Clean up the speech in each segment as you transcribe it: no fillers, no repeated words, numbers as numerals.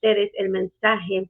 ustedes el mensaje del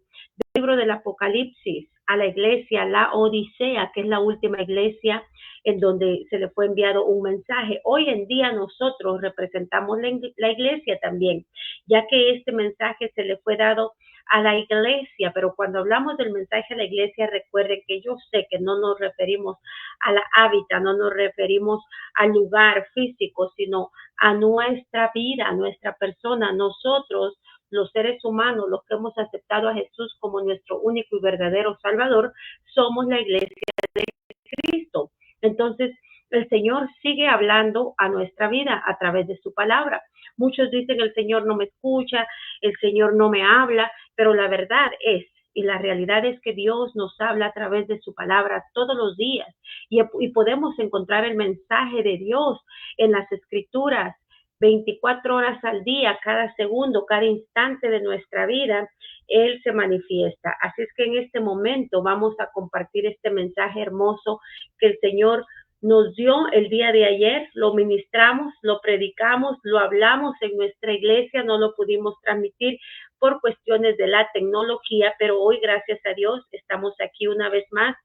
libro del Apocalipsis a la iglesia, la Odisea, que es la última iglesia en donde se le fue enviado un mensaje. Hoy en día nosotros representamos la iglesia también, ya que este mensaje se le fue dado a la iglesia, pero cuando hablamos del mensaje a la iglesia, recuerden que yo sé que no nos referimos a la hábitat, no nos referimos al lugar físico, sino a nuestra vida, a nuestra persona, nosotros, los seres humanos, los que hemos aceptado a Jesús como nuestro único y verdadero Salvador, somos la iglesia de Cristo. Entonces, el Señor sigue hablando a nuestra vida a través de su palabra. Muchos dicen, el Señor no me escucha, el Señor no me habla, pero la verdad es, y la realidad es que Dios nos habla a través de su palabra todos los días y podemos encontrar el mensaje de Dios en las Escrituras 24 horas al día, cada segundo, cada instante de nuestra vida, Él se manifiesta. Así es que en este momento vamos a compartir este mensaje hermoso que el Señor nos dio el día de ayer, lo ministramos, lo predicamos, lo hablamos en nuestra iglesia, no lo pudimos transmitir por cuestiones de la tecnología, pero hoy, gracias a Dios, estamos aquí una vez más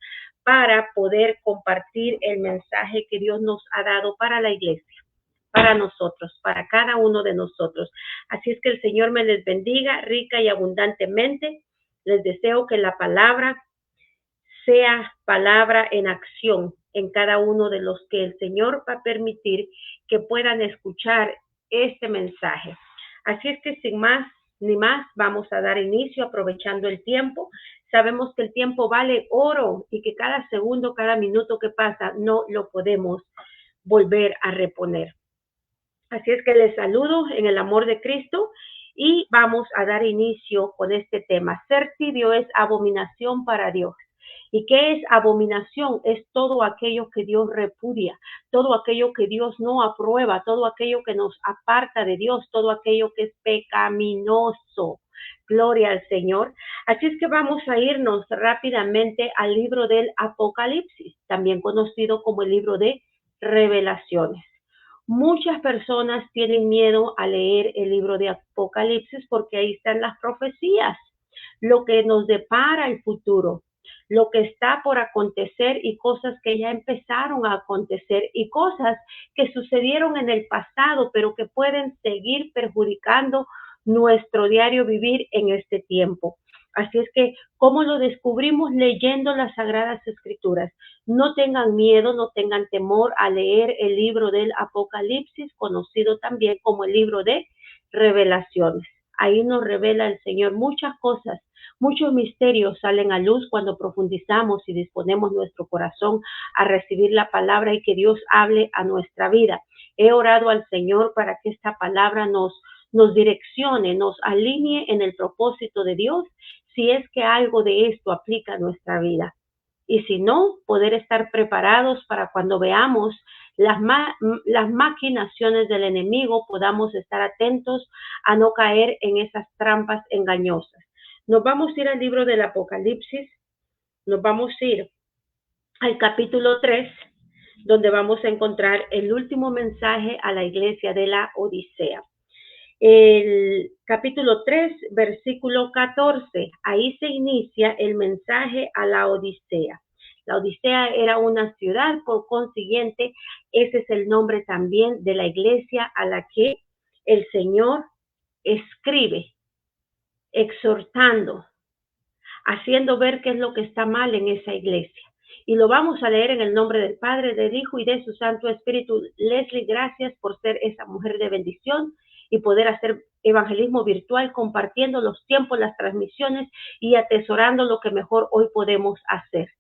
para poder compartir el mensaje que Dios nos ha dado para la iglesia, para nosotros, para cada uno de nosotros. Así es que el Señor me les bendiga rica y abundantemente. Les deseo que la palabra sea palabra en acción en cada uno de los que el Señor va a permitir que puedan escuchar este mensaje. Así es que sin más ni más, vamos a dar inicio aprovechando el tiempo. Sabemos que el tiempo vale oro y que cada segundo, cada minuto que pasa no lo podemos volver a reponer. Así es que les saludo en el amor de Cristo y vamos a dar inicio con este tema. Ser tibio es abominación para Dios. ¿Y qué es abominación? Es todo aquello que Dios repudia, todo aquello que Dios no aprueba, todo aquello que nos aparta de Dios, todo aquello que es pecaminoso. Gloria al Señor. Así es que vamos a irnos rápidamente al libro del Apocalipsis, también conocido como el libro de Revelaciones. Muchas personas tienen miedo a leer el libro de Apocalipsis porque ahí están las profecías, lo que nos depara el futuro, lo que está por acontecer y cosas que ya empezaron a acontecer y cosas que sucedieron en el pasado, pero que pueden seguir perjudicando nuestro diario vivir en este tiempo. Así es que, ¿cómo lo descubrimos? Leyendo las Sagradas Escrituras. No tengan miedo, no tengan temor a leer el libro del Apocalipsis, conocido también como el libro de Revelaciones. Ahí nos revela el Señor muchas cosas, muchos misterios salen a luz cuando profundizamos y disponemos nuestro corazón a recibir la palabra y que Dios hable a nuestra vida. He orado al Señor para que esta palabra nos direccione, nos alinee en el propósito de Dios, si es que algo de esto aplica a nuestra vida. Y si no, poder estar preparados para cuando veamos las maquinaciones del enemigo, podamos estar atentos a no caer en esas trampas engañosas. Nos vamos a ir al libro del Apocalipsis, nos vamos a ir al capítulo 3, donde vamos a encontrar el último mensaje a la iglesia de la Odisea. El capítulo 3, versículo 14, ahí se inicia el mensaje a la Odisea. La Odisea era una ciudad, por consiguiente, ese es el nombre también de la iglesia a la que el Señor escribe, exhortando, haciendo ver qué es lo que está mal en esa iglesia. Y lo vamos a leer en el nombre del Padre, del Hijo y de su Santo Espíritu. Leslie, gracias por ser esa mujer de bendición y poder hacer evangelismo virtual, compartiendo los tiempos, las transmisiones y atesorando lo que mejor hoy podemos hacer.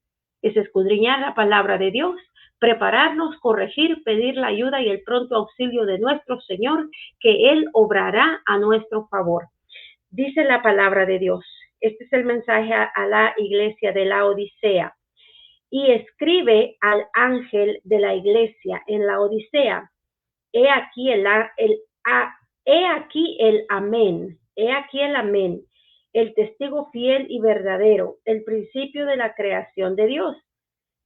Es escudriñar la palabra de Dios, prepararnos, corregir, pedir la ayuda y el pronto auxilio de nuestro Señor, que Él obrará a nuestro favor. Dice la palabra de Dios. Este es el mensaje a la iglesia de la Odisea. Y escribe al ángel de la iglesia en la Odisea. He aquí el amén. He aquí el amén. El testigo fiel y verdadero, el principio de la creación de Dios.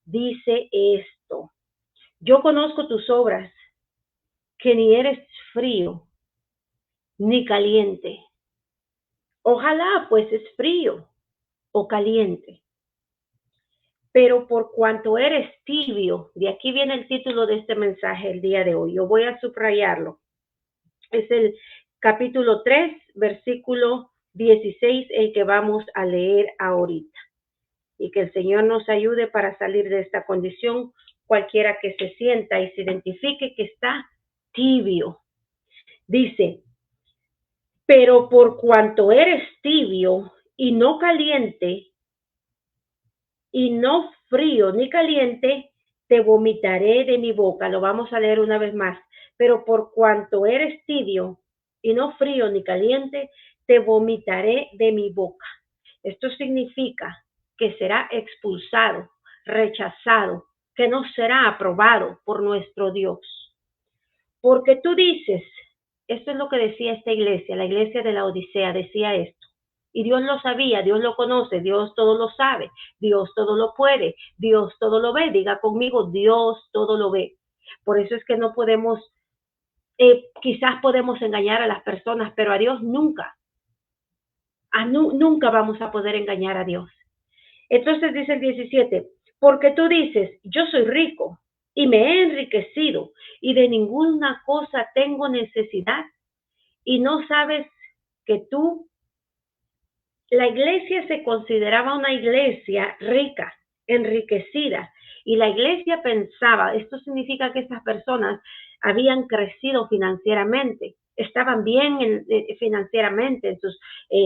Dice esto: yo conozco tus obras, que ni eres frío ni caliente. Ojalá fueses frío o caliente, pero por cuanto eres tibio, de aquí viene el título de este mensaje el día de hoy. Yo voy a subrayarlo. Es el capítulo 3, versículo 16, el que vamos a leer ahorita. Y que el Señor nos ayude para salir de esta condición, cualquiera que se sienta y se identifique que está tibio. Dice, pero por cuanto eres tibio y no caliente, y no frío ni caliente, te vomitaré de mi boca. Lo vamos a leer una vez más. Pero por cuanto eres tibio y no frío ni caliente, te vomitaré de mi boca. Esto significa que será expulsado, rechazado, que no será aprobado por nuestro Dios. Porque tú dices, esto es lo que decía esta iglesia, la iglesia de la Odisea decía esto. Y Dios lo sabía, Dios lo conoce, Dios todo lo sabe, Dios todo lo puede, Dios todo lo ve. Diga conmigo, Dios todo lo ve. Por eso es que no podemos, quizás podemos engañar a las personas, pero a Dios nunca. Nunca vamos a poder engañar a Dios. Entonces dice el 17, porque tú dices, yo soy rico y me he enriquecido y de ninguna cosa tengo necesidad, y no sabes que la iglesia se consideraba una iglesia rica, enriquecida, y la iglesia pensaba, esto significa que estas personas habían crecido financieramente, estaban bien financieramente en sus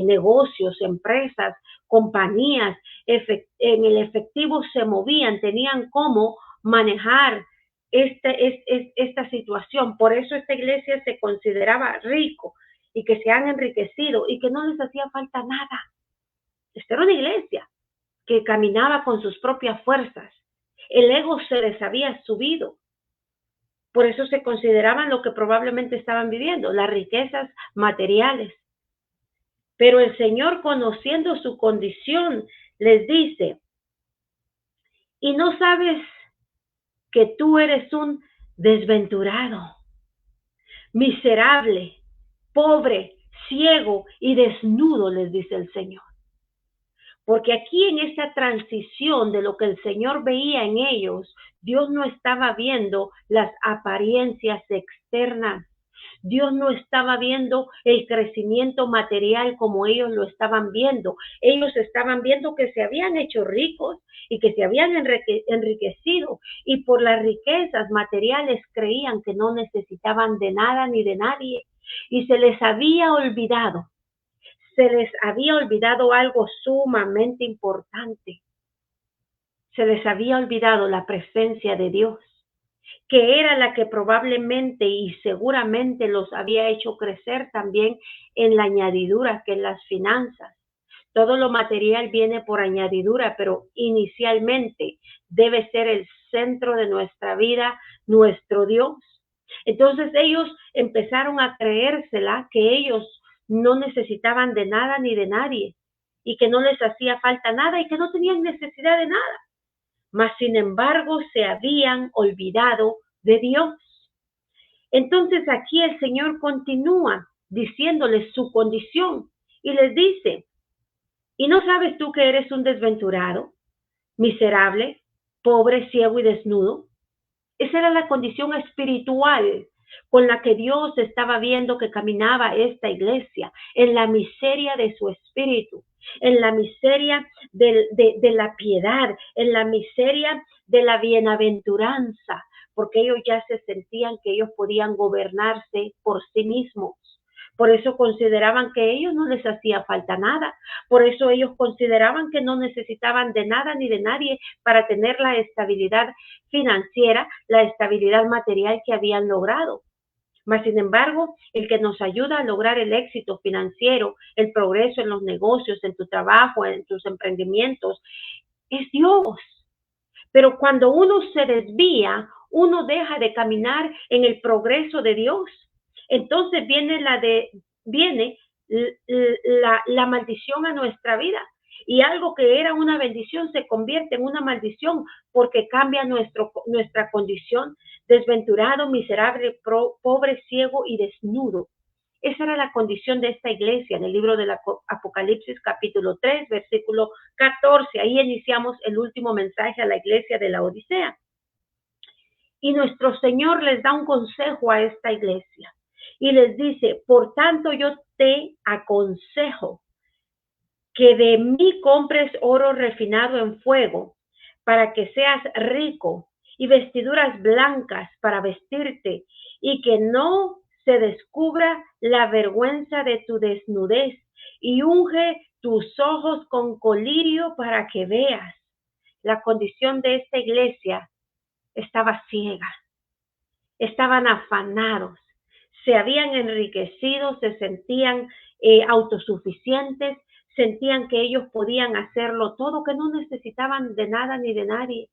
negocios, empresas, compañías, en el efectivo se movían, tenían cómo manejar esta situación. Por eso esta iglesia se consideraba rico y que se han enriquecido y que no les hacía falta nada. Esta era una iglesia que caminaba con sus propias fuerzas. El ego se les había subido. Por eso se consideraban lo que probablemente estaban viviendo, las riquezas materiales. Pero el Señor, conociendo su condición, les dice, y no sabes que tú eres un desventurado, miserable, pobre, ciego y desnudo, les dice el Señor. Porque aquí en esta transición de lo que el Señor veía en ellos, Dios no estaba viendo las apariencias externas. Dios no estaba viendo el crecimiento material como ellos lo estaban viendo. Ellos estaban viendo que se habían hecho ricos y que se habían enriquecido, y por las riquezas materiales creían que no necesitaban de nada ni de nadie, y se les había olvidado algo sumamente importante. Se les había olvidado la presencia de Dios, que era la que probablemente y seguramente los había hecho crecer también en la añadidura, que en las finanzas. Todo lo material viene por añadidura, pero inicialmente debe ser el centro de nuestra vida, nuestro Dios. Entonces ellos empezaron a creérsela, que ellos no necesitaban de nada ni de nadie, y que no les hacía falta nada y que no tenían necesidad de nada. Mas sin embargo se habían olvidado de Dios. Entonces aquí el Señor continúa diciéndoles su condición y les dice, ¿y no sabes tú que eres un desventurado, miserable, pobre, ciego y desnudo? Esa era la condición espiritual con la que Dios estaba viendo que caminaba esta iglesia, en la miseria de su espíritu, en la miseria de la piedad, en la miseria de la bienaventuranza, porque ellos ya se sentían que ellos podían gobernarse por sí mismos. Por eso consideraban que a ellos no les hacía falta nada. Por eso ellos consideraban que no necesitaban de nada ni de nadie para tener la estabilidad financiera, la estabilidad material que habían logrado. Mas, sin embargo, el que nos ayuda a lograr el éxito financiero, el progreso en los negocios, en tu trabajo, en tus emprendimientos, es Dios. Pero cuando uno se desvía, uno deja de caminar en el progreso de Dios. Entonces viene la maldición a nuestra vida. Y algo que era una bendición se convierte en una maldición, porque cambia nuestra condición: desventurado, miserable, pobre, ciego y desnudo. Esa era la condición de esta iglesia en el libro del Apocalipsis capítulo 3, versículo 14. Ahí iniciamos el último mensaje a la iglesia de la Odisea. Y nuestro Señor les da un consejo a esta iglesia y les dice: por tanto yo te aconsejo que de mí compres oro refinado en fuego para que seas rico, y vestiduras blancas para vestirte, y que no se descubra la vergüenza de tu desnudez, y unge tus ojos con colirio para que veas. La condición de esta iglesia estaba ciega, estaban afanados, se habían enriquecido, se sentían autosuficientes, sentían que ellos podían hacerlo todo, que no necesitaban de nada ni de nadie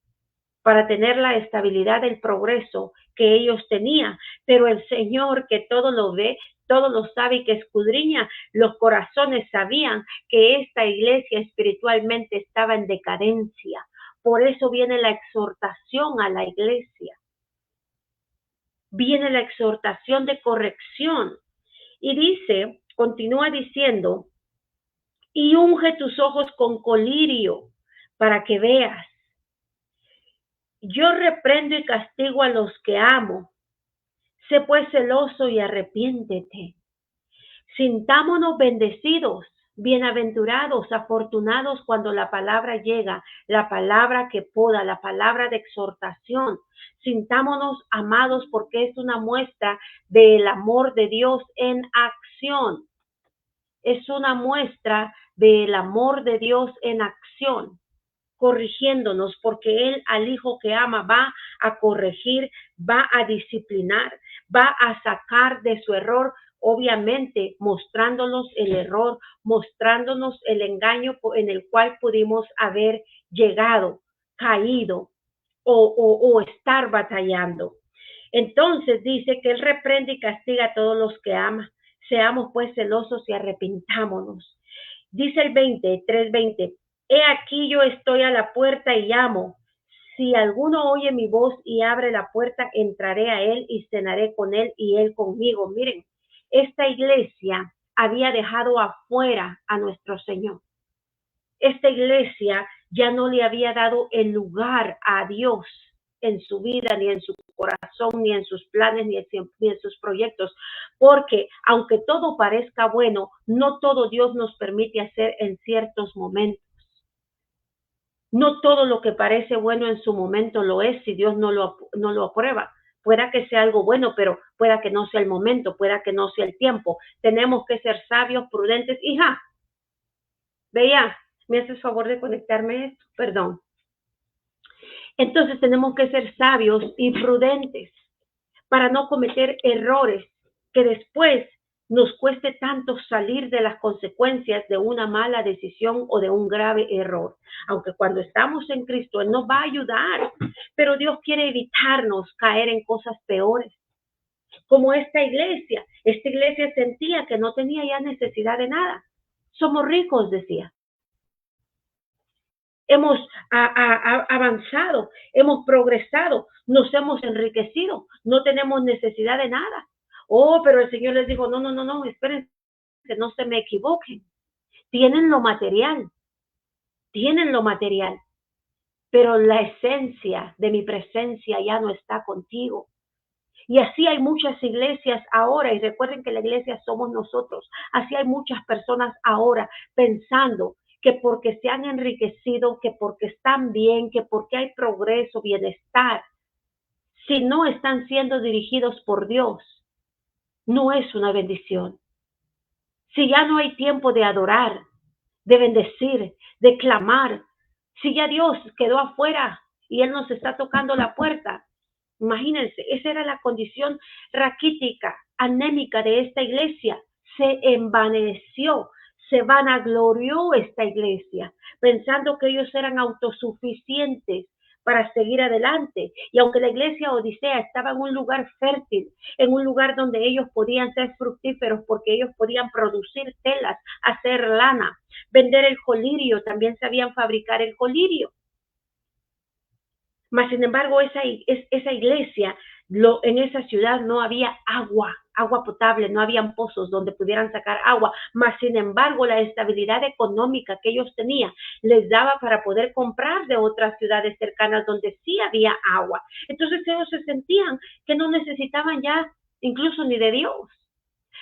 para tener la estabilidad del progreso que ellos tenían. Pero el Señor, que todo lo ve, todo lo sabe y que escudriña los corazones, sabían que esta iglesia espiritualmente estaba en decadencia. Por eso viene la exhortación a la iglesia. Viene la exhortación de corrección. Y dice, continúa diciendo: y unge tus ojos con colirio para que veas. Yo reprendo y castigo a los que amo. Sé pues celoso y arrepiéntete. Sintámonos bendecidos, bienaventurados, afortunados cuando la palabra llega, la palabra que poda, la palabra de exhortación. Sintámonos amados porque es una muestra del amor de Dios en acción. Es una muestra del amor de Dios en acción, corrigiéndonos, porque Él al hijo que ama va a corregir, va a disciplinar, va a sacar de su error, obviamente mostrándonos el error, mostrándonos el engaño en el cual pudimos haber llegado, caído o estar batallando. Entonces dice que Él reprende y castiga a todos los que ama. Seamos pues celosos y arrepintámonos. Dice el 3:20: he aquí yo estoy a la puerta y llamo. Si alguno oye mi voz y abre la puerta, entraré a él y cenaré con él y él conmigo. Miren, esta iglesia había dejado afuera a nuestro Señor. Esta iglesia ya no le había dado el lugar a Dios en su vida, ni en su corazón, ni en sus planes, ni en sus proyectos, porque aunque todo parezca bueno, no todo Dios nos permite hacer en ciertos momentos. No todo lo que parece bueno en su momento lo es si Dios no lo aprueba. Pueda que sea algo bueno, pero pueda que no sea el momento, pueda que no sea el tiempo. Tenemos que ser sabios, prudentes. Hija, veía, ¿me haces favor de conectarme esto? Perdón. Entonces tenemos que ser sabios y prudentes para no cometer errores que después nos cueste tanto salir de las consecuencias de una mala decisión o de un grave error. Aunque cuando estamos en Cristo, Él nos va a ayudar, pero Dios quiere evitarnos caer en cosas peores. Como esta iglesia sentía que no tenía ya necesidad de nada. Somos ricos, decía. Hemos avanzado, hemos progresado, nos hemos enriquecido, no tenemos necesidad de nada. Oh, pero el Señor les dijo: no, espérense, no se me equivoquen. Tienen lo material, pero la esencia de mi presencia ya no está contigo. Y así hay muchas iglesias ahora, y recuerden que la iglesia somos nosotros. Así hay muchas personas ahora pensando que porque se han enriquecido, que porque están bien, que porque hay progreso, bienestar, si no están siendo dirigidos por Dios, no es una bendición. Si ya no hay tiempo de adorar, de bendecir, de clamar, si ya Dios quedó afuera y Él nos está tocando la puerta, imagínense, esa era la condición raquítica, anémica de esta iglesia. Se envaneció, se vanaglorió esta iglesia, pensando que ellos eran autosuficientes para seguir adelante. Y aunque la iglesia Odisea estaba en un lugar fértil, en un lugar donde ellos podían ser fructíferos porque ellos podían producir telas, hacer lana, vender el colirio, también sabían fabricar el colirio. Mas, sin embargo, esa iglesia, en esa ciudad no había agua. agua potable, no habían pozos donde pudieran sacar agua, mas sin embargo la estabilidad económica que ellos tenían les daba para poder comprar de otras ciudades cercanas donde sí había agua. Entonces ellos se sentían que no necesitaban ya incluso ni de Dios.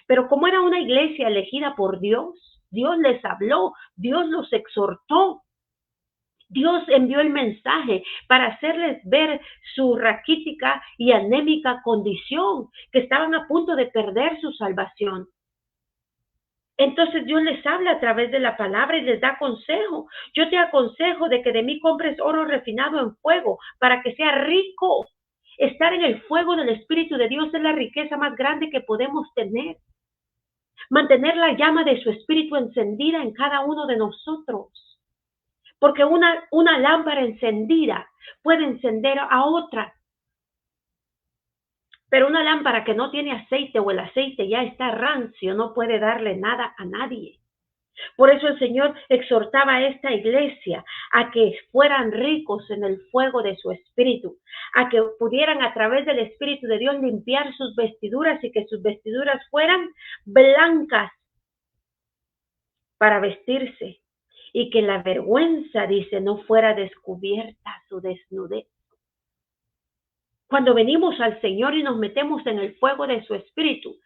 Pero como era una iglesia elegida por Dios, Dios les habló, Dios los exhortó. Dios envió el mensaje para hacerles ver su raquítica y anémica condición, que estaban a punto de perder su salvación. Entonces Dios les habla a través de la palabra y les da consejo. Yo te aconsejo de que de mí compres oro refinado en fuego para que sea rico. Estar en el fuego del Espíritu de Dios es la riqueza más grande que podemos tener. Mantener la llama de su Espíritu encendida en cada uno de nosotros. Porque una lámpara encendida puede encender a otra. Pero una lámpara que no tiene aceite o el aceite ya está rancio, no puede darle nada a nadie. Por eso el Señor exhortaba a esta iglesia a que fueran ricos en el fuego de su Espíritu, a que pudieran a través del Espíritu de Dios limpiar sus vestiduras y que sus vestiduras fueran blancas para vestirse. Y que la vergüenza, dice, no fuera descubierta su desnudez. Cuando venimos al Señor y nos metemos en el fuego de su Espíritu,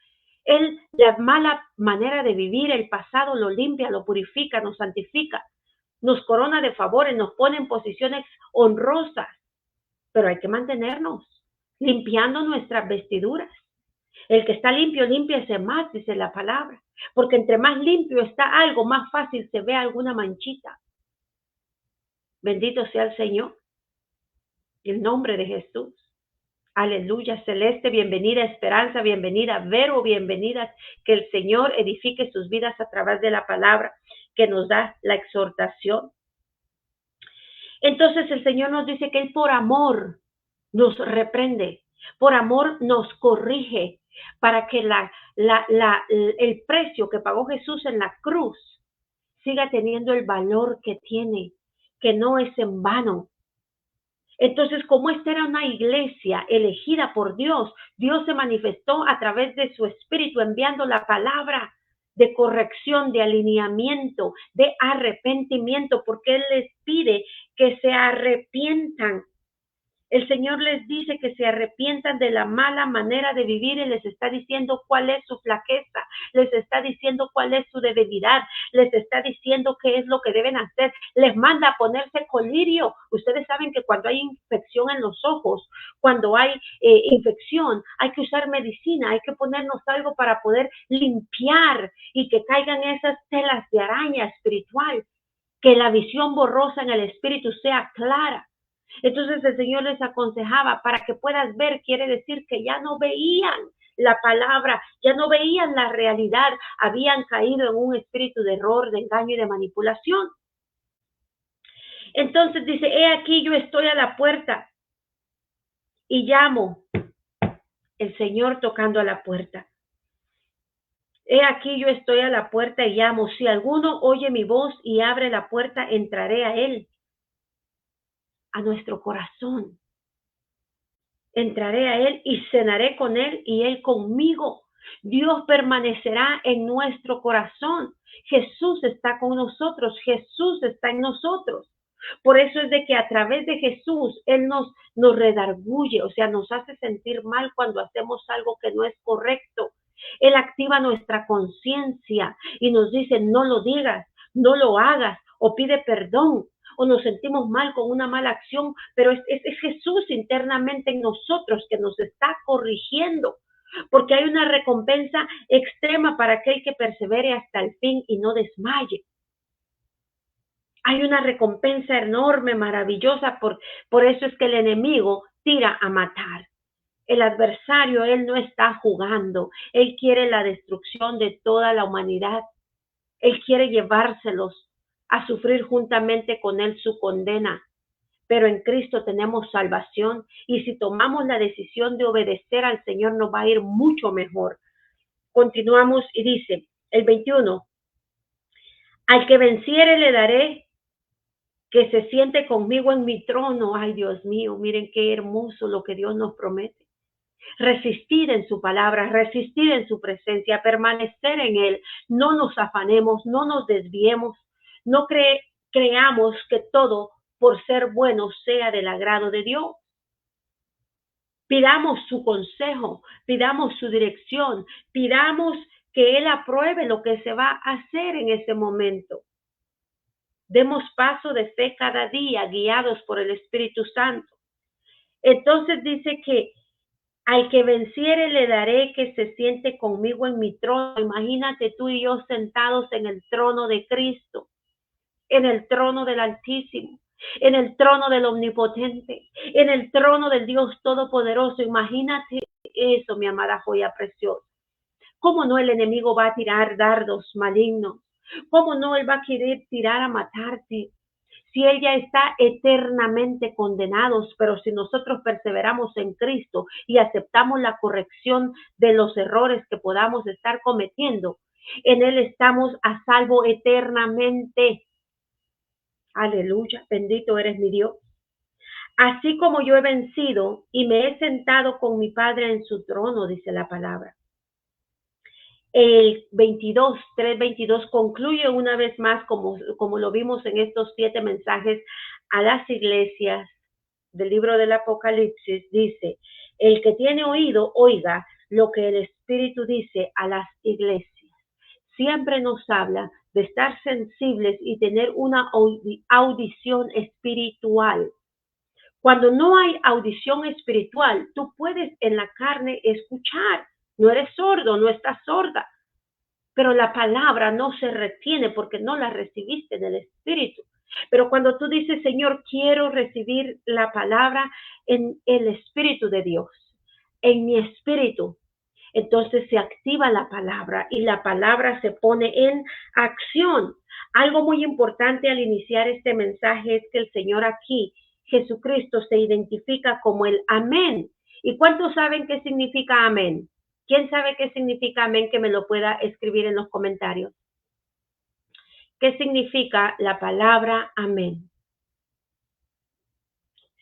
Él, la mala manera de vivir, el pasado lo limpia, lo purifica, nos santifica, nos corona de favores, nos pone en posiciones honrosas, pero hay que mantenernos limpiando nuestras vestiduras. El que está limpio, límpiese más, dice la palabra. Porque entre más limpio está algo, más fácil se ve alguna manchita. Bendito sea el Señor. En nombre de Jesús. Aleluya, Celeste, bienvenida, Esperanza, bienvenida, Vero, bienvenidas. Que el Señor edifique sus vidas a través de la palabra que nos da la exhortación. Entonces el Señor nos dice que Él por amor nos reprende, por amor nos corrige, para que el precio que pagó Jesús en la cruz siga teniendo el valor que tiene, que no es en vano. Entonces, como esta era una iglesia elegida por Dios, Dios se manifestó a través de su Espíritu enviando la palabra de corrección, de alineamiento, de arrepentimiento, porque Él les pide que se arrepientan. El Señor les dice que se arrepientan de la mala manera de vivir y les está diciendo cuál es su flaqueza, les está diciendo cuál es su debilidad, les está diciendo qué es lo que deben hacer, les manda a ponerse colirio. Ustedes saben que cuando hay infección en los ojos, cuando hay infección, hay que usar medicina, hay que ponernos algo para poder limpiar y que caigan esas telas de araña espiritual, que la visión borrosa en el espíritu sea clara. Entonces el Señor les aconsejaba, para que puedas ver, quiere decir que ya no veían la palabra, ya no veían la realidad, habían caído en un espíritu de error, de engaño y de manipulación. Entonces dice, he aquí yo estoy a la puerta y llamo. El Señor tocando a la puerta. He aquí yo estoy a la puerta y llamo. Si alguno oye mi voz y abre la puerta, entraré a él, a nuestro corazón. Entraré a él y cenaré con él y él conmigo. Dios permanecerá en nuestro corazón. Jesús está con nosotros. Jesús está en nosotros. Por eso es de que a través de Jesús Él nos redarguye, o sea, nos hace sentir mal cuando hacemos algo que no es correcto. Él activa nuestra conciencia y nos dice, no lo digas, no lo hagas, o pide perdón, o nos sentimos mal con una mala acción, pero es Jesús internamente en nosotros que nos está corrigiendo, porque hay una recompensa extrema para aquel que persevere hasta el fin y no desmaye. Hay una recompensa enorme, maravillosa, por eso es que el enemigo tira a matar. El adversario, él no está jugando, él quiere la destrucción de toda la humanidad. Él quiere llevárselos a sufrir juntamente con él su condena. Pero en Cristo tenemos salvación y si tomamos la decisión de obedecer al Señor nos va a ir mucho mejor. Continuamos y dice el 21, al que venciere le daré que se siente conmigo en mi trono. Ay, Dios mío, miren qué hermoso lo que Dios nos promete. resistir en su palabra, resistir en su presencia, permanecer en Él. No nos afanemos, no nos desviemos, no creamos que todo por ser bueno sea del agrado de Dios. Pidamos su consejo, pidamos su dirección, pidamos que Él apruebe lo que se va a hacer en ese momento. Demos paso de fe cada día, guiados por el Espíritu Santo. Entonces dice que al que venciere le daré que se siente conmigo en mi trono. Imagínate tú y yo sentados en el trono de Cristo, en el trono del Altísimo, en el trono del Omnipotente, en el trono del Dios Todopoderoso. Imagínate eso, mi amada joya preciosa. ¿Cómo no el enemigo va a tirar dardos malignos? ¿Cómo no él va a querer tirar a matarte? Si él ya está eternamente condenados, pero si nosotros perseveramos en Cristo y aceptamos la corrección de los errores que podamos estar cometiendo, en él estamos a salvo eternamente. Aleluya, bendito eres mi Dios. Así como yo he vencido y me he sentado con mi Padre en su trono, dice la palabra. El 3:22 concluye una vez más, como lo vimos en estos 7 mensajes a las iglesias del libro del Apocalipsis, dice: el que tiene oído, oiga lo que el Espíritu dice a las iglesias. Siempre nos habla de estar sensibles y tener una audición espiritual. Cuando no hay audición espiritual, tú puedes en la carne escuchar. No eres sordo, no estás sorda, pero la palabra no se retiene porque no la recibiste del Espíritu. Pero cuando tú dices: Señor, quiero recibir la palabra en el Espíritu de Dios, en mi espíritu, entonces se activa la palabra y la palabra se pone en acción. Algo muy importante al iniciar este mensaje es que el Señor aquí, Jesucristo, se identifica como el amén. ¿Y cuántos saben qué significa amén? ¿Quién sabe qué significa amén? Que me lo pueda escribir en los comentarios. ¿Qué significa la palabra amén?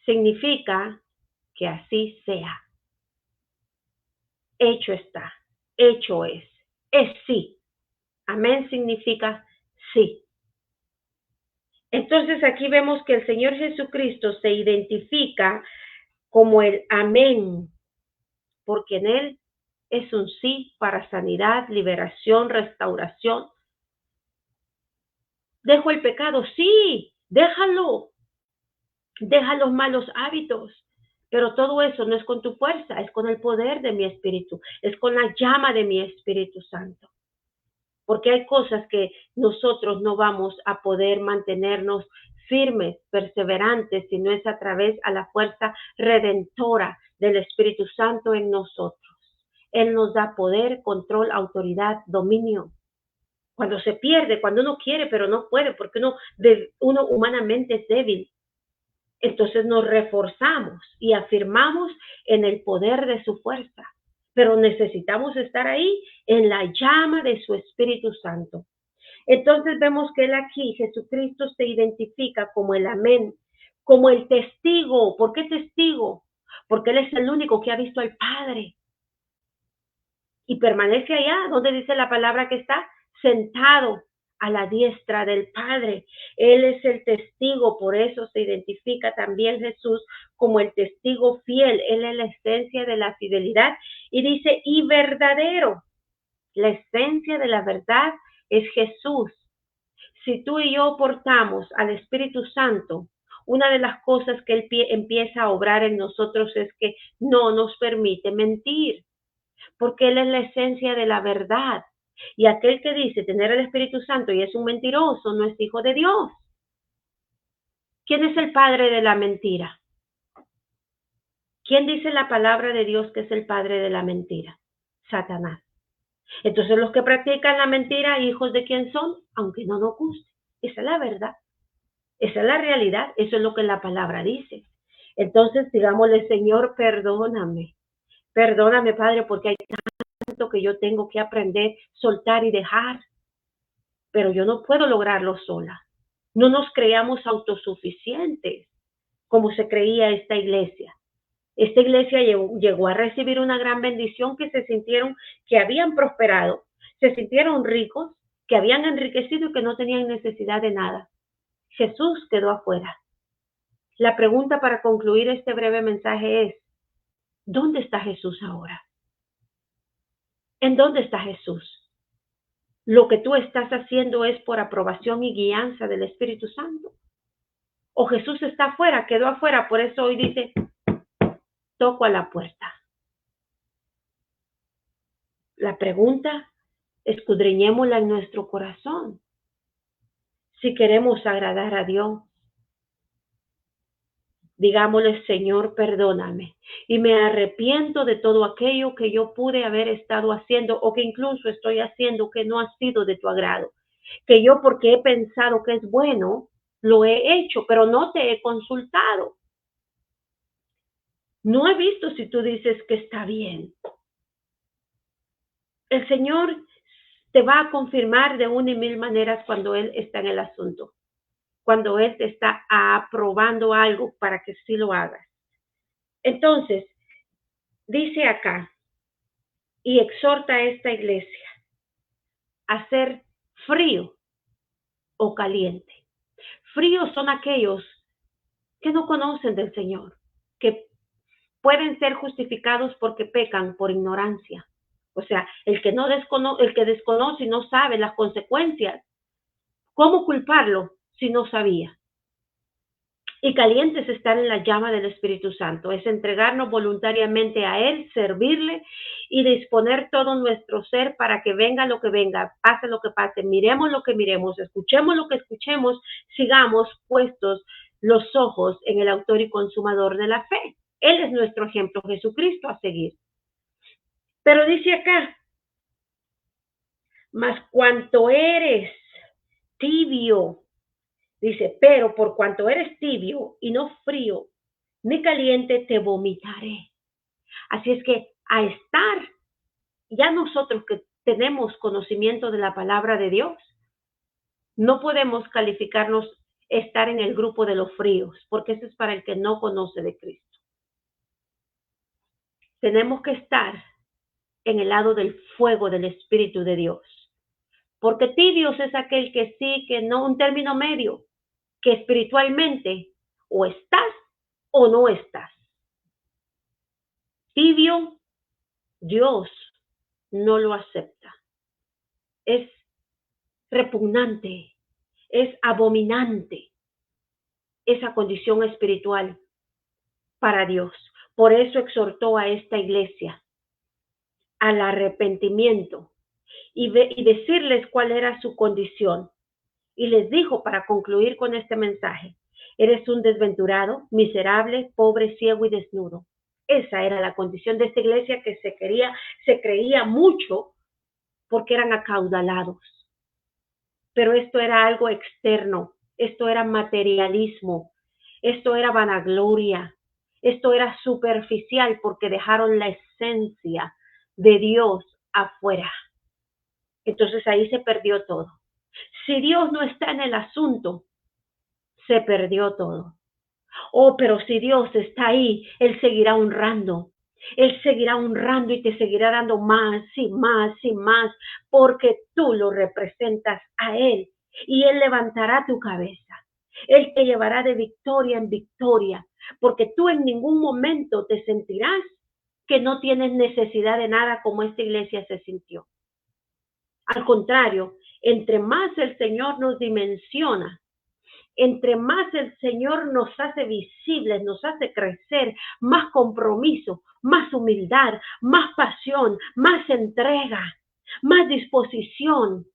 Significa que así sea. Hecho está, hecho es sí. Amén significa sí. Entonces aquí vemos que el Señor Jesucristo se identifica como el amén, porque en Él es un sí para sanidad, liberación, restauración. ¿Dejo el pecado? Sí, déjalo. Deja los malos hábitos. Pero todo eso no es con tu fuerza, es con el poder de mi espíritu, es con la llama de mi Espíritu Santo. Porque hay cosas que nosotros no vamos a poder mantenernos firmes, perseverantes, si no es a través a la fuerza redentora del Espíritu Santo en nosotros. Él nos da poder, control, autoridad, dominio. Cuando se pierde, cuando uno quiere pero no puede, porque uno humanamente es débil. Entonces nos reforzamos y afirmamos en el poder de su fuerza. Pero necesitamos estar ahí en la llama de su Espíritu Santo. Entonces vemos que él aquí, Jesucristo, se identifica como el amén, como el testigo. ¿Por qué testigo? Porque él es el único que ha visto al Padre. Y permanece allá, donde dice la palabra que está sentado a la diestra del Padre. Él es el testigo, por eso se identifica también Jesús como el testigo fiel. Él es la esencia de la fidelidad y dice: y verdadero. La esencia de la verdad es Jesús. Si tú y yo portamos al Espíritu Santo, una de las cosas que Él empieza a obrar en nosotros es que no nos permite mentir, porque Él es la esencia de la verdad. Y aquel que dice tener el Espíritu Santo y es un mentiroso, no es hijo de Dios. ¿Quién es el padre de la mentira? ¿Quién dice la palabra de Dios que es el padre de la mentira? Satanás. Entonces los que practican la mentira, ¿hijos de quién son? Aunque no nos guste. Esa es la verdad. Esa es la realidad. Eso es lo que la palabra dice. Entonces digámosle: Señor, perdóname. Perdóname, Padre, porque hay tanto que yo tengo que aprender, soltar y dejar. Pero yo no puedo lograrlo sola. No nos creamos autosuficientes como se creía esta iglesia. Esta iglesia llegó a recibir una gran bendición, que se sintieron que habían prosperado, se sintieron ricos, que habían enriquecido y que no tenían necesidad de nada. Jesús quedó afuera. La pregunta para concluir este breve mensaje es: ¿dónde está Jesús ahora? ¿En dónde está Jesús? ¿Lo que tú estás haciendo es por aprobación y guianza del Espíritu Santo? ¿O Jesús está afuera, quedó afuera? Por eso hoy dice: toco a la puerta. La pregunta, escudriñémosla en nuestro corazón. Si queremos agradar a Dios, digámosle: Señor, perdóname, y me arrepiento de todo aquello que yo pude haber estado haciendo, o que incluso estoy haciendo, que no ha sido de tu agrado, que yo, porque he pensado que es bueno, lo he hecho, pero no te he consultado. No he visto si tú dices que está bien. El Señor te va a confirmar de una y mil maneras cuando Él está en el asunto, cuando Él te está aprobando algo para que sí lo hagas. Entonces, dice acá, y exhorta a esta iglesia a ser frío o caliente. Fríos son aquellos que no conocen del Señor, que pueden ser justificados porque pecan por ignorancia. O sea, el que desconoce y no sabe las consecuencias, ¿cómo culparlo si no sabía? Y caliente es estar en la llama del Espíritu Santo, es entregarnos voluntariamente a Él, servirle y disponer todo nuestro ser para que venga lo que venga, pase lo que pase, miremos lo que miremos, escuchemos lo que escuchemos, sigamos puestos los ojos en el autor y consumador de la fe. Él es nuestro ejemplo, Jesucristo, a seguir. Pero dice acá: mas cuanto eres tibio, dice, pero por cuanto eres tibio y no frío ni caliente, te vomitaré. Así es que a estar, ya nosotros que tenemos conocimiento de la palabra de Dios, no podemos calificarnos estar en el grupo de los fríos, porque eso es para el que no conoce de Cristo. Tenemos que estar en el lado del fuego del Espíritu de Dios, porque tibios es aquel que sí, que no, un término medio, que espiritualmente o estás o no estás. Tibio, Dios no lo acepta. Es repugnante, es abominante esa condición espiritual para Dios. Por eso exhortó a esta iglesia al arrepentimiento y decirles cuál era su condición. Y les dijo, para concluir con este mensaje: eres un desventurado, miserable, pobre, ciego y desnudo. Esa era la condición de esta iglesia, que se creía mucho porque eran acaudalados. Pero esto era algo externo, esto era materialismo, esto era vanagloria, esto era superficial, porque dejaron la esencia de Dios afuera. Entonces ahí se perdió todo. Si Dios no está en el asunto, se perdió todo. Oh, pero si Dios está ahí, Él seguirá honrando. Él seguirá honrando y te seguirá dando más y más y más, porque tú lo representas a Él y Él levantará tu cabeza. Él te llevará de victoria en victoria, porque tú en ningún momento te sentirás que no tienes necesidad de nada, como esta iglesia se sintió. Al contrario, entre más el Señor nos dimensiona, entre más el Señor nos hace visibles, nos hace crecer, más compromiso, más humildad, más pasión, más entrega, más disposición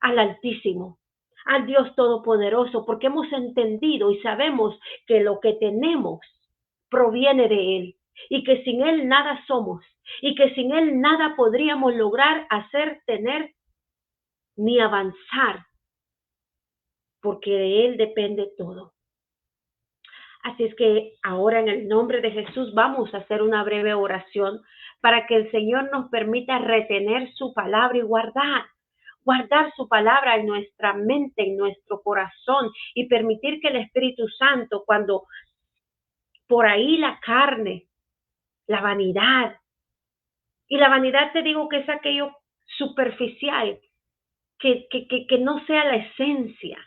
al Altísimo, al Dios Todopoderoso, porque hemos entendido y sabemos que lo que tenemos proviene de Él, y que sin Él nada somos, y que sin Él nada podríamos lograr, hacer, tener, ni avanzar, porque de Él depende todo. Así es que ahora, en el nombre de Jesús, vamos a hacer una breve oración para que el Señor nos permita retener su palabra y guardar su palabra en nuestra mente, en nuestro corazón, y permitir que el Espíritu Santo, cuando por ahí la carne la vanidad. Y la vanidad te digo que es aquello superficial, que no sea la esencia,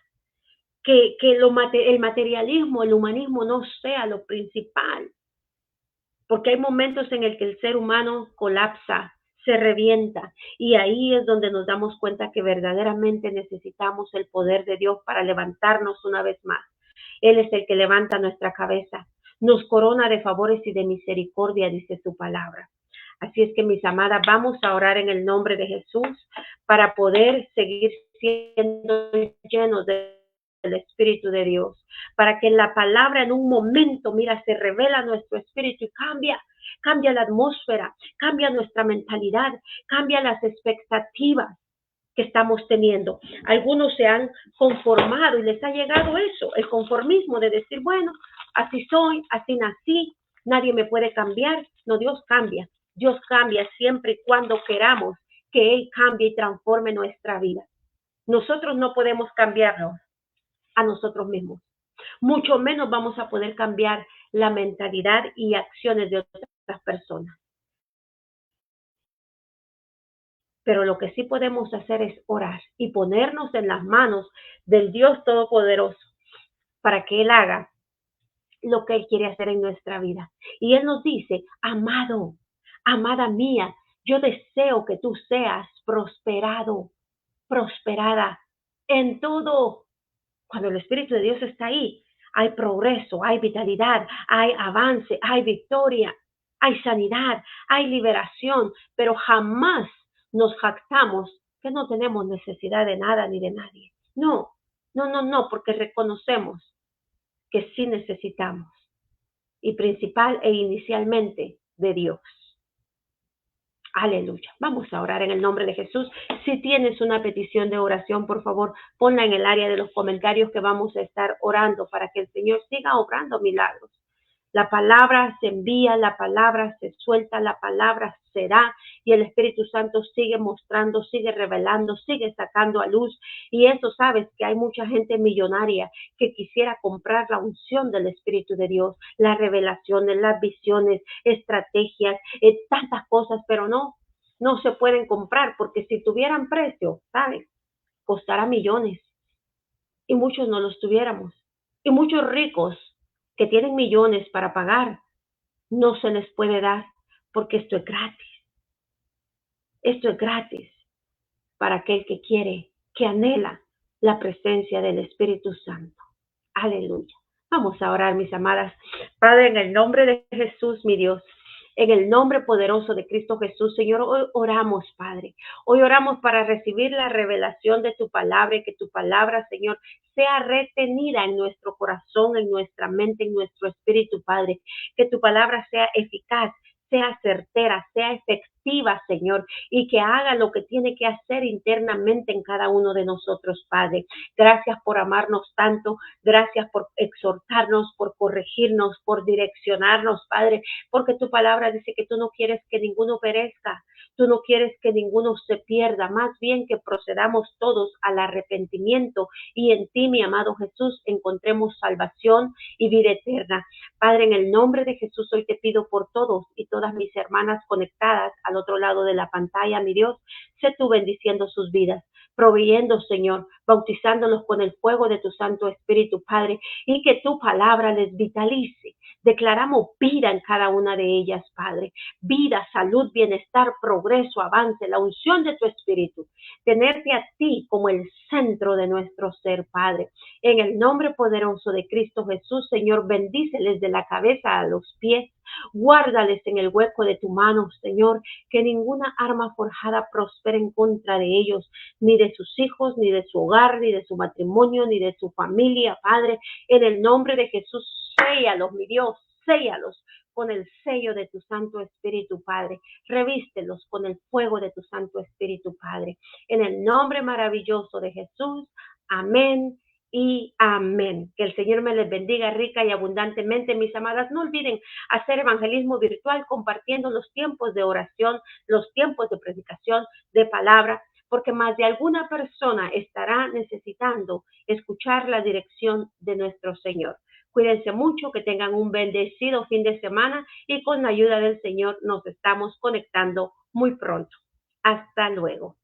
el materialismo, el humanismo no sea lo principal, porque hay momentos en el que el ser humano colapsa, se revienta, y ahí es donde nos damos cuenta que verdaderamente necesitamos el poder de Dios para levantarnos una vez más. Él es el que levanta nuestra cabeza, nos corona de favores y de misericordia, dice su palabra. Así es que, mis amadas, vamos a orar en el nombre de Jesús para poder seguir siendo llenos del Espíritu de Dios, para que la palabra en un momento, mira, se revela nuestro espíritu y cambia la atmósfera, cambia nuestra mentalidad, cambia las expectativas que estamos teniendo. Algunos se han conformado y les ha llegado eso, el conformismo de decir, bueno, así soy, así nací, nadie me puede cambiar. No, Dios cambia. Dios cambia siempre y cuando queramos que Él cambie y transforme nuestra vida. Nosotros no podemos cambiarnos a nosotros mismos. Mucho menos vamos a poder cambiar la mentalidad y acciones de otras personas. Pero lo que sí podemos hacer es orar y ponernos en las manos del Dios Todopoderoso para que Él haga lo que Él quiere hacer en nuestra vida. Y Él nos dice, amado, amada mía, yo deseo que tú seas prosperado, prosperada en todo. Cuando el Espíritu de Dios está ahí, hay progreso, hay vitalidad, hay avance, hay victoria, hay sanidad, hay liberación, pero jamás nos jactamos que no tenemos necesidad de nada ni de nadie. No, no, no, no, porque reconocemos que sí necesitamos, y principal e inicialmente de Dios. Aleluya. Vamos a orar en el nombre de Jesús. Si tienes una petición de oración, por favor, ponla en el área de los comentarios, que vamos a estar orando para que el Señor siga obrando milagros. La palabra se envía, la palabra se suelta, la palabra se da, y el Espíritu Santo sigue mostrando, sigue revelando, sigue sacando a luz. Y eso, sabes que hay mucha gente millonaria que quisiera comprar la unción del Espíritu de Dios, las revelaciones, las visiones, estrategias, tantas cosas, pero no se pueden comprar, porque si tuvieran precio, ¿sabes? Costará millones, y muchos no los tuviéramos. Y muchos ricos que tienen millones para pagar, no se les puede dar, porque esto es gratis. Esto es gratis para aquel que quiere, que anhela la presencia del Espíritu Santo. Aleluya. Vamos a orar, mis amadas. Padre, en el nombre de Jesús, mi Dios, en el nombre poderoso de Cristo Jesús, Señor, hoy oramos, Padre. Hoy oramos para recibir la revelación de tu palabra, y que tu palabra, Señor, sea retenida en nuestro corazón, en nuestra mente, en nuestro espíritu, Padre. Que tu palabra sea eficaz, sea certera, sea efectiva, Señor, y que haga lo que tiene que hacer internamente en cada uno de nosotros, Padre. Gracias por amarnos tanto, gracias por exhortarnos, por corregirnos, por direccionarnos, Padre, porque tu palabra dice que tú no quieres que ninguno perezca, tú no quieres que ninguno se pierda, más bien que procedamos todos al arrepentimiento, y en ti, mi amado Jesús, encontremos salvación y vida eterna. Padre, en el nombre de Jesús, hoy te pido por todos y todas mis hermanas conectadas al otro lado de la pantalla, mi Dios, sé tú bendiciendo sus vidas, proveyendo, Señor, bautizándolos con el fuego de tu Santo Espíritu, Padre, y que tu palabra les vitalice. Declaramos vida en cada una de ellas, Padre. Vida, salud, bienestar, progreso, avance, la unción de tu Espíritu. Tenerte a ti como el centro de nuestro ser, Padre. En el nombre poderoso de Cristo Jesús, Señor, bendíceles de la cabeza a los pies. Guárdales en el hueco de tu mano, Señor, que ninguna arma forjada prospere en contra de ellos, ni de sus hijos, ni de su hogar, ni de su matrimonio, ni de su familia, Padre. En el nombre de Jesús, séllalos, mi Dios, séllalos con el sello de tu Santo Espíritu, Padre. Revístelos con el fuego de tu Santo Espíritu, Padre. En el nombre maravilloso de Jesús, amén y amén. Que el Señor me les bendiga rica y abundantemente, mis amadas. No olviden hacer evangelismo virtual compartiendo los tiempos de oración, los tiempos de predicación de palabra, porque más de alguna persona estará necesitando escuchar la dirección de nuestro Señor. Cuídense mucho, que tengan un bendecido fin de semana y con la ayuda del Señor nos estamos conectando muy pronto. Hasta luego.